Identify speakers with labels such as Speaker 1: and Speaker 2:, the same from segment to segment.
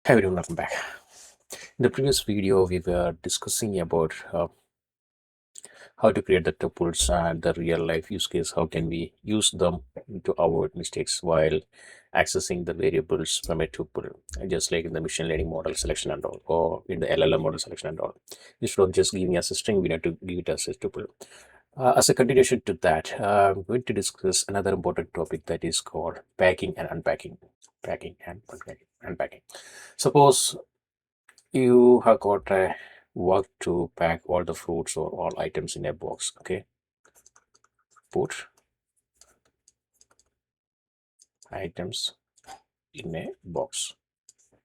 Speaker 1: Hi everyone, welcome back. In the previous video, we were discussing about how to create the tuples and the real life use case. How can we use them to avoid mistakes while accessing the variables from a tuple, just like in the machine learning model selection and all, or in the LLM model selection and all. Instead of just giving us a string, we need to give it as a tuple. As a continuation to that, I'm going to discuss another important topic that is called packing and unpacking. Packing and unpacking. Suppose you have got a work to pack all the fruits or all items in a box. Okay, put items in a box.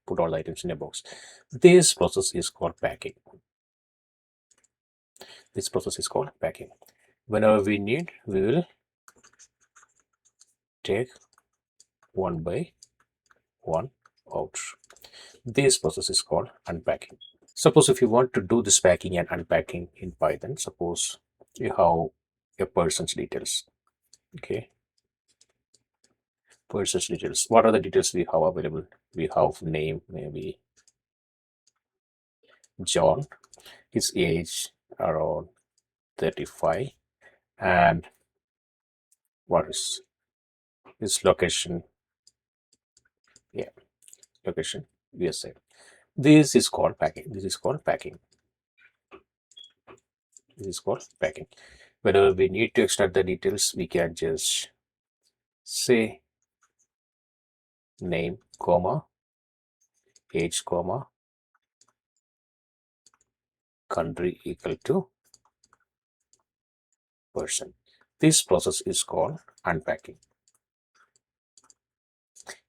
Speaker 1: Put all the items in a box. This process is called packing. This process is called packing. Whenever we need, we will take one by one out. This process is called unpacking. Suppose if you want to do this packing and unpacking in Python, suppose you have a person's details. Okay, person's details. What are the details we have available? We have name, maybe John, his age around 35, and what is his location? Yeah, location USA. This is called packing. This is called packing. This is called packing. Whenever we need to extract the details, we can just say name, comma, age, comma, country equal to person. This process is called unpacking.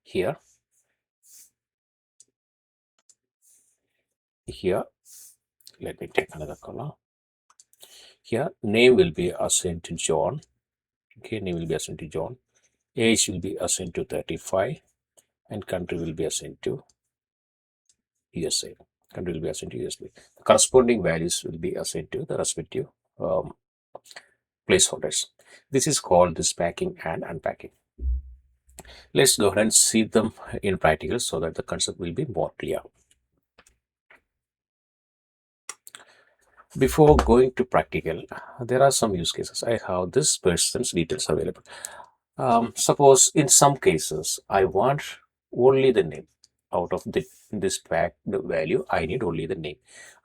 Speaker 1: Here, let me take another color. Here, name will be assigned to John. Okay, name will be assigned to John. Age will be assigned to 35, and country will be assigned to USA. Country will be assigned to USA. The corresponding values will be assigned to the respective um, placeholders. This is called this packing and unpacking. Let's go ahead and see them in practical so that the concept will be more clear. Before going to practical, there are some use cases. I have this person's details available. Suppose in some cases, I want only the name. Out of this pack, the value, I need only the name.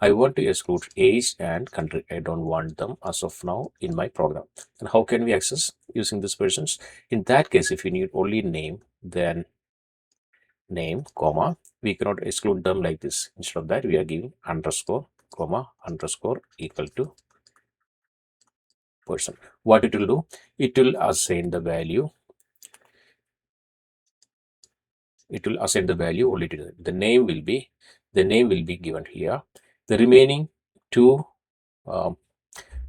Speaker 1: I want to exclude age and country. I don't want them as of now in my program. And how can we access using this persons? In that case, if you need only name, then name, comma, we cannot exclude them like this. Instead of that, we are giving underscore, comma, underscore equal to person. What it will do? It will assign the value. It will assign the value only to the name will be given here. The remaining two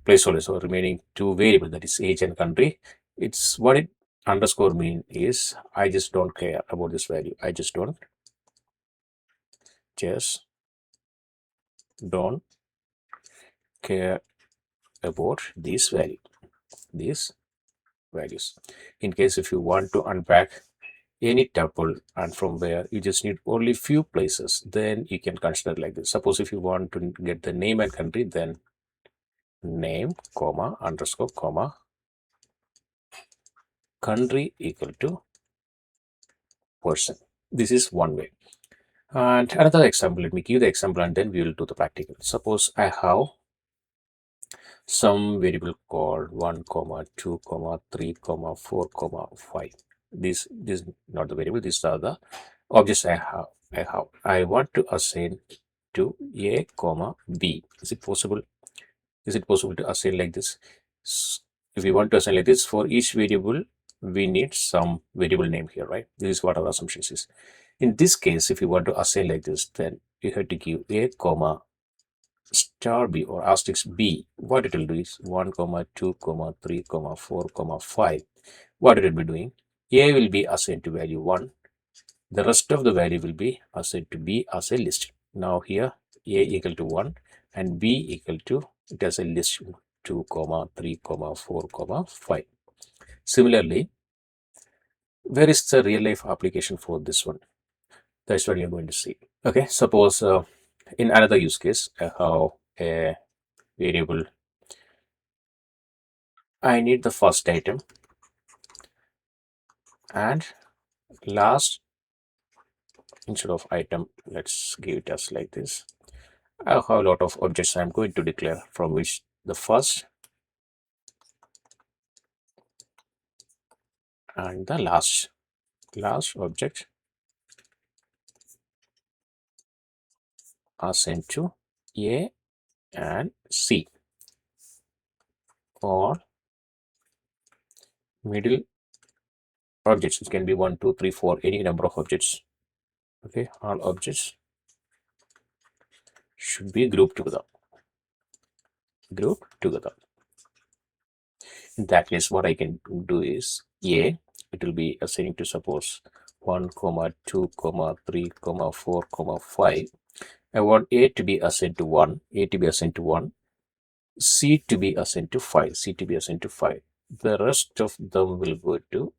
Speaker 1: placeholders or remaining two variables, that is age and country, it's what it underscore mean is I just don't care about this value. I just don't care about these values. In case if you want to unpack any tuple and from where you just need only few places, then you can consider like this. Suppose if you want to get the name and country, then name, comma, underscore, comma, country equal to person. This is one way. And another example, let me give the example and then we will do the practical. Suppose I have some variable called 1 comma 2 comma 3 comma 4 comma 5. This is not the variable, these are the objects I want to assign to a comma b. Is it possible to assign like this? If we want to assign like this, for each variable we need some variable name here, right? This is what our assumptions is. In this case, if you want to assign like this, then you have to give a comma star b or asterisk b. What it will do is 1 comma 2 comma 3 comma 4 comma 5. What it will be doing? A will be assigned to value 1. The rest of the value will be assigned to b as a list. Now here a equal to 1 and b equal to, it has a list 2 comma 3 comma 4 comma 5. Similarly, where is the real life application for this one? That's what you're going to see. Okay, suppose in another use case, I have a variable. I need the first item and last. Instead of item, let's give it as like this. I have a lot of objects I'm going to declare, from which the first and the last object are sent to A and C, or middle objects. It can be 1, 2, 3, 4, any number of objects. Okay, all objects should be grouped together. In that case, what I can do is A, it will be assigning to suppose 1, comma 2, comma 3, comma 4, comma 5. I want A to be assigned to 1, A to be assigned to 1, C to be assigned to 5, C to be assigned to 5. The rest of them will go to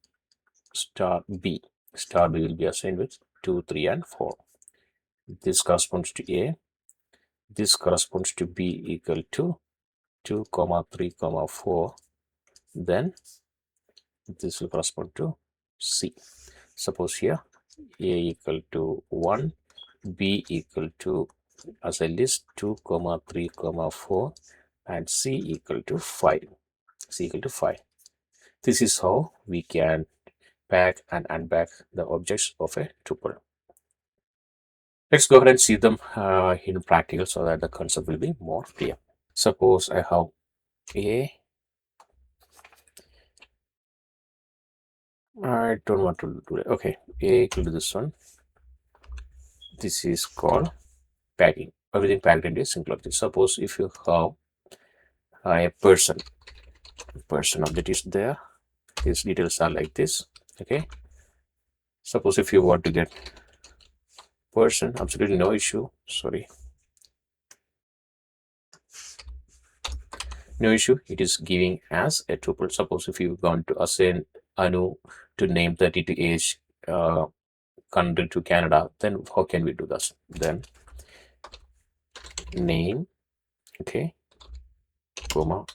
Speaker 1: star B. Star B will be assigned with 2, 3, and 4. This corresponds to A. This corresponds to B equal to 2, comma 3, comma 4. Then this will correspond to C. Suppose here A equal to 1, B equal to, as I list, 2, comma 3, comma 4, and C equal to 5. C equal to 5. This is how we can pack and unpack the objects of a tuple. Let's go ahead and see them in practical so that the concept will be more clear. Suppose I have A. I don't want to do it. Okay, A equal to this one. This is called packing. Everything packed into a single object. Suppose if you have a person object is there, his details are like this. Okay, suppose if you want to get person, absolutely no issue. Sorry, no issue. It is giving as a tuple. Suppose if you want to assign Anu to name 30 to age, country to Canada, then how can we do this? Then name, okay, comma,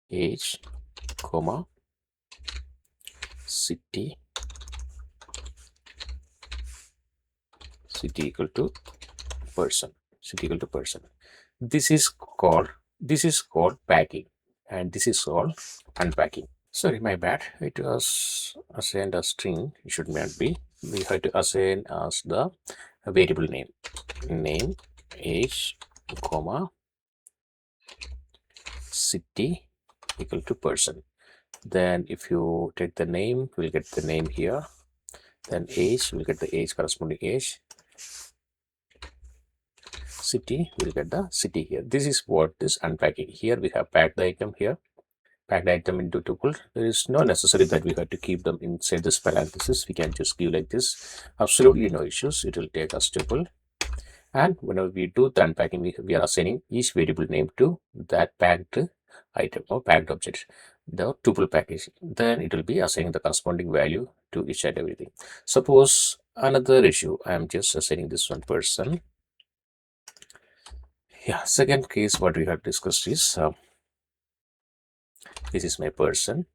Speaker 1: age, comma, city equal to person. City equal to person. This is called packing, and this is called unpacking. Sorry, my bad. It was assigned a string. It should not be. We have to assign as the variable name, age, comma, city equal to person. Then if you take the name, we'll get the name here. Then age, we'll get the age, corresponding age. City, we'll get the city here. This is what is unpacking. Here we have packed the item here. Packed item into tuple. There is no necessary that we have to keep them inside this parenthesis. We can just give like this. Absolutely no issues. It will take us tuple. And whenever we do the unpacking, we are assigning each variable name to that packed item or packed object, the tuple package. Then it will be assigning the corresponding value to each and everything. Suppose another issue, I am just assigning this one person. Yeah, second case what we have discussed is this is my person.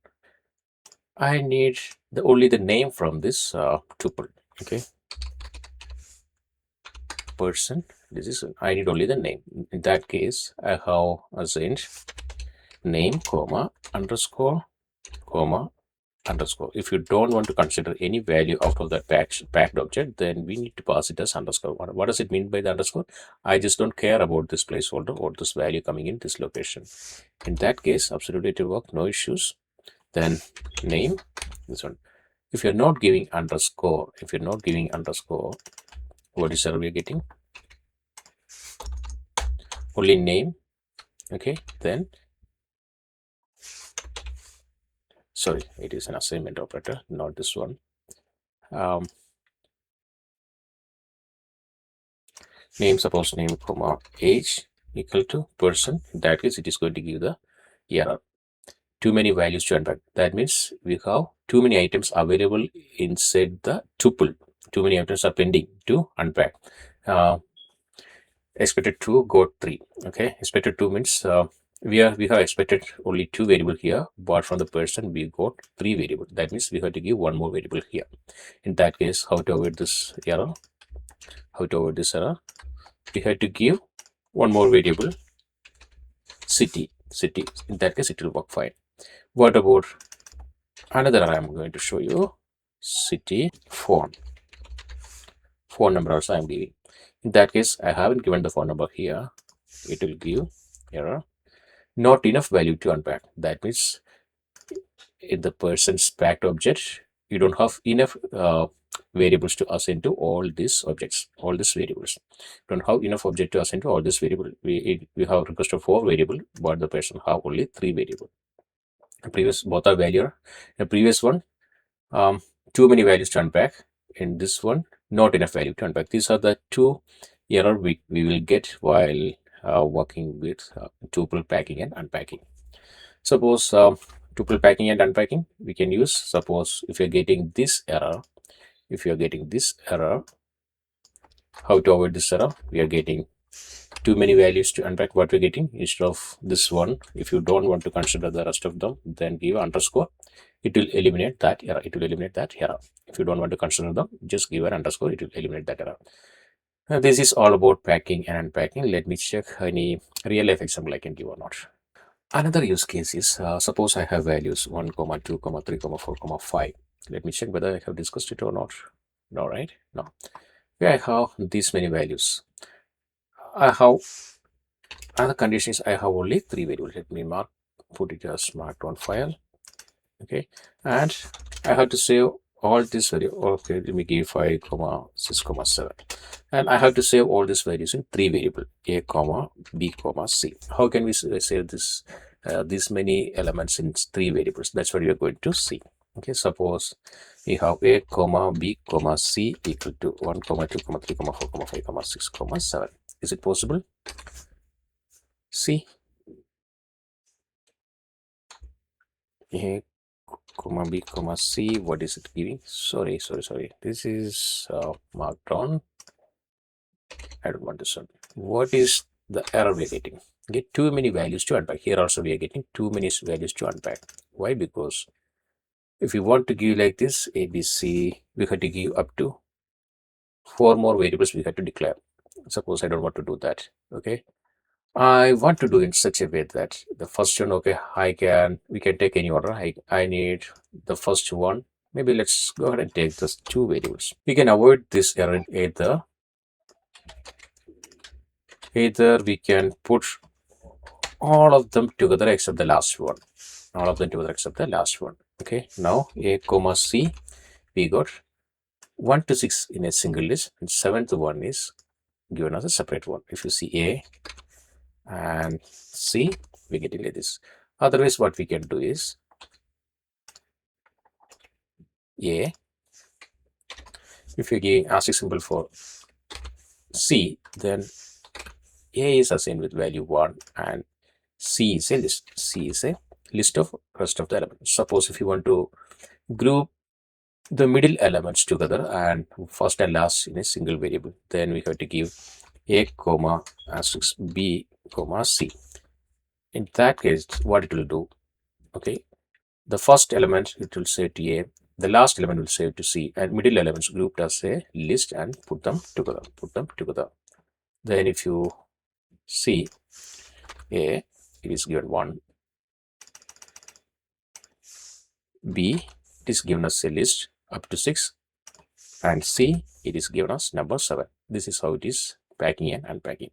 Speaker 1: I need only the name from this tuple. Okay, person. This is, I need only the name. In that case, I have assigned name, comma, underscore, comma, underscore. If you don't want to consider any value out of that packed object, then we need to pass it as underscore. What does it mean by the underscore? I just don't care about this placeholder or this value coming in this location. In that case, absolutely it will work, no issues. Then name, this one. If you're not giving underscore, what is we getting? Only name. Okay, then sorry, it is an assignment operator, not this one. Name, suppose name, comma, age equal to person. In that case, it is going to give the error. too many values to unpack. That means we have too many items available inside the tuple. Too many items are pending to unpack. Expected 2 got 3. Okay, expected 2 means we have expected only 2 variable here, but from the person we got 3 variable. That means we have to give one more variable here. In that case, how to avoid this error? We have to give one more variable, city. In that case, it will work fine. What about another? I am going to show you city phone number also I am giving. In that case, I haven't given the phone number here. It will give error. Not enough value to unpack. That means in the person's packed object, you don't have enough variables to assign to all these objects, all these variables. Don't have enough object to assign to all this variable. We have requested 4 variable, but the person have only 3 variable. The previous both are value. The previous one, too many values to unpack. In this one, not enough value to unpack. These are the 2 error we will get while working with tuple packing and unpacking. Suppose tuple packing and unpacking, we can use, suppose if you're getting this error, how to avoid this error? We are getting too many values to unpack. What we're getting, instead of this one, if you don't want to consider the rest of them, then give underscore. It will eliminate that error. If you don't want to consider them, just give an underscore. It will eliminate that error. Now, this is all about packing and unpacking. Let me check any real life example I can give or not. Another use case is, suppose I have values 1, 2, 3, 4, 5. Let me check whether I have discussed it or not. No, right? No. Here I have these many values. I have other conditions. I have only 3 variables. Let me put it as marked on file. Okay, and I have to save all this value. Okay, let me give 5, 6, 7, and I have to save all these values in 3 variable, a, b, c. How can we save this these many elements in 3 variables? That's what we are going to see. Okay, suppose we have a, b, c equal to 1, 2, 3, 4, 5, 6, 7. Is it possible? See, a, b, c, what is it giving? Sorry, this is marked on. I don't want this one. What is the error we are getting? Get too many values to unpack. Here also we are getting too many values to unpack. Why? Because if you want to give like this, a, b, c, we have to give up to 4 more variables we have to declare. Suppose I don't want to do that. Okay, I want to do in such a way that the first one, okay, we can take any order. I need the first one. Maybe let's go ahead and take this 2 variables. We can avoid this error either we can put all of them together except the last one. Okay, now a, c, we got 1 to 6 in a single list, and 7th one is given as a separate one. If you see a and c, we get it like this. Otherwise, what we can do is a, if you give ASCII symbol for c, then a is assigned with value 1 and c is a list of rest of the elements. Suppose if you want to group the middle elements together and first and last in a single variable, then we have to give a, asterisk b, c. In that case, what it will do, okay, the first element it will say to a, the last element will say to c, and middle elements grouped as a list and put them together. Then if you see a, it is given 1, b, it is given as a list up to 6, and c, it is given as number 7. This is how it is packing and unpacking.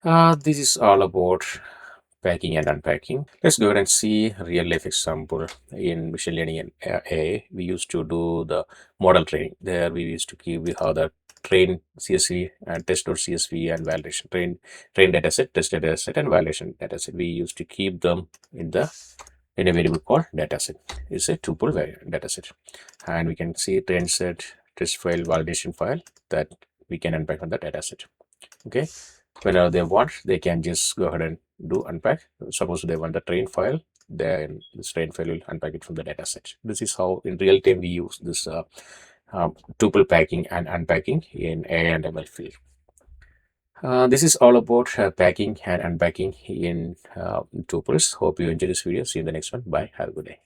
Speaker 1: This is all about packing and unpacking. Let's go ahead and see real life example in machine learning and AI. We used to do the model training. There we used to keep, we have the train CSV and test.csv and validation, train dataset, test dataset, and validation dataset. We used to keep them in a variable called dataset. It's a tuple dataset, and we can see train set, test file, validation file that we can unpack on the dataset. Okay, whenever they want, they can just go ahead and do unpack. Suppose they want the train file, then the strain file will unpack it from the data set. This is how in real time we use this tuple packing and unpacking in AI and ML field. This is all about packing and unpacking in tuples. Hope you enjoyed this video. See you in the next one. Bye. Have a good day.